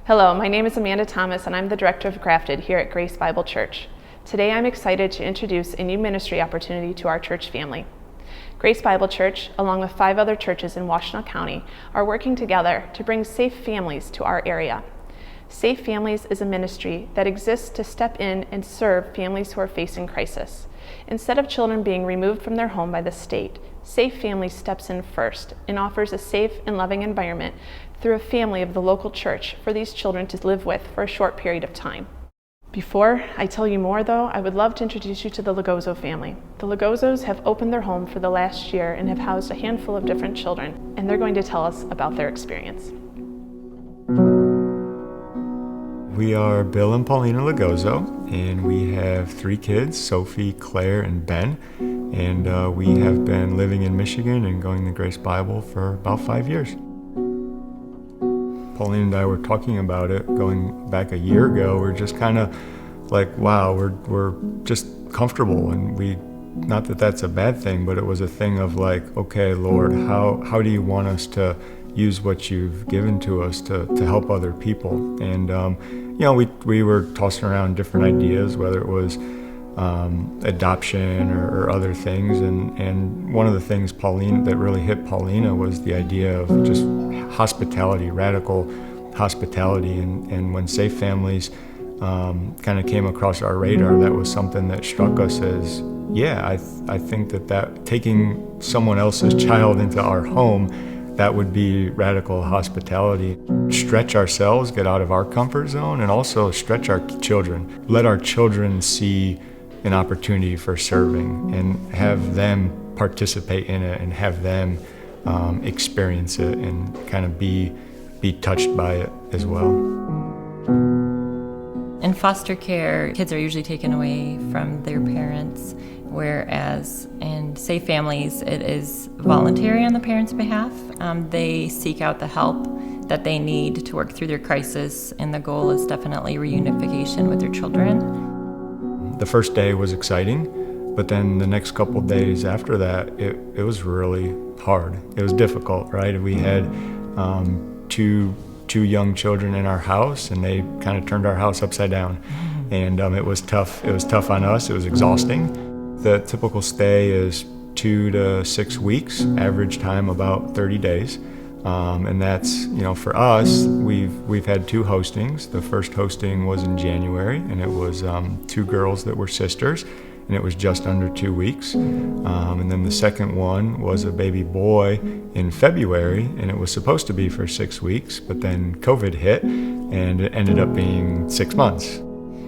Hello, my name is Amanda Thomas and I'm the Director of Grafted here at Grace Bible Church. Today I'm excited to introduce a new ministry opportunity to our church family. Grace Bible Church, along with 5 other churches in Washtenaw County, are working together to bring Safe Families to our area. Safe Families is a ministry that exists to step in and serve families who are facing crisis. Instead of children being removed from their home by the state, Safe Families steps in first and offers a safe and loving environment through a family of the local church for these children to live with for a short period of time. Before I tell you more though, I would love to introduce you to the Lagozo family. The Lagozos have opened their home for the last year and have housed a handful of different children, and they're going to tell us about their experience. We are Bill and Paulina Lagozo, and we have 3 kids, Sophie, Claire, and Ben. And we have been living in Michigan and going to Grace Bible for about 5 years. Paulina and I were talking about it going back a year ago. We're just kind of like, wow, we're just comfortable, and not that that's a bad thing, but it was a thing of like, okay, Lord, how do you want us to use what you've given to us to help other people? And we were tossing around different ideas, whether it was adoption or other things, and one of the things that really hit Paulina was the idea of just hospitality, radical hospitality. And when Safe Families kind of came across our radar, that was something that struck us as, I think that taking someone else's child into our home, that would be radical hospitality. Stretch ourselves, get out of our comfort zone, and also stretch our children. Let our children see an opportunity for serving and have them participate in it and have them experience it and kind of be touched by it as well. In foster care, kids are usually taken away from their parents, whereas in Safe Families, it is voluntary on the parents' behalf. They seek out the help that they need to work through their crisis, and the goal is definitely reunification with their children. The first day was exciting, but then the next couple of days after that, it was really hard. It was difficult, right? We had two young children in our house, and they kind of turned our house upside down. And it was tough. It was tough on us. It was exhausting. The typical stay is 2 to 6 weeks, average time about 30 days. And that's, for us, we've had 2 hostings. The first hosting was in January, and it was 2 girls that were sisters, and it was just under 2 weeks. And then the second one was a baby boy in February, and it was supposed to be for 6 weeks, but then COVID hit, and it ended up being 6 months.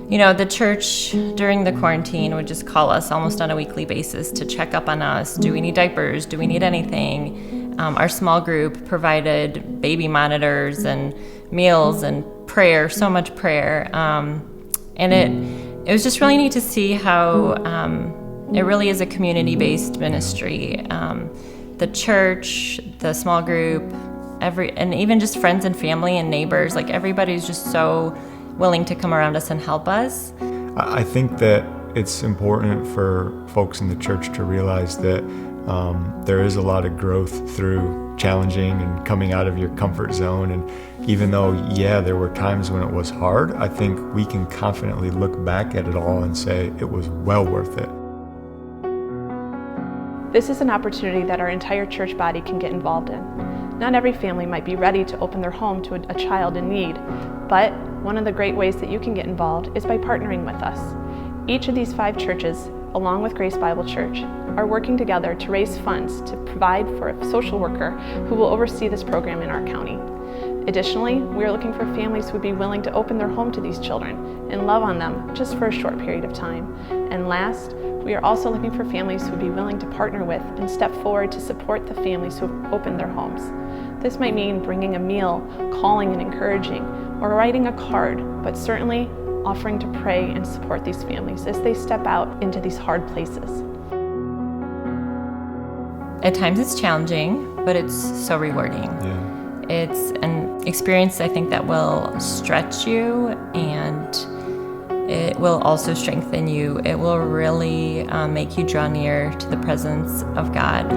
The church during the quarantine would just call us almost on a weekly basis to check up on us. Do we need diapers? Do we need anything? Our small group provided baby monitors and meals and prayer, so much prayer. And it was just really neat to see how it really is a community-based ministry. The church, the small group, and even just friends and family and neighbors, like everybody's just so willing to come around us and help us. I think that it's important for folks in the church to realize that there is a lot of growth through challenging and coming out of your comfort zone. And even though, there were times when it was hard, I think we can confidently look back at it all and say it was well worth it. This is an opportunity that our entire church body can get involved in. Not every family might be ready to open their home to a child in need, but one of the great ways that you can get involved is by partnering with us. Each of these 5 churches, along with Grace Bible Church, are working together to raise funds to provide for a social worker who will oversee this program in our county. Additionally, we are looking for families who would be willing to open their home to these children and love on them just for a short period of time. And last, we are also looking for families who would be willing to partner with and step forward to support the families who have opened their homes. This might mean bringing a meal, calling and encouraging, or writing a card, but certainly offering to pray and support these families as they step out into these hard places. At times it's challenging, but it's so rewarding. Yeah. It's an experience, I think, that will stretch you, and it will also strengthen you. It will really make you draw near to the presence of God.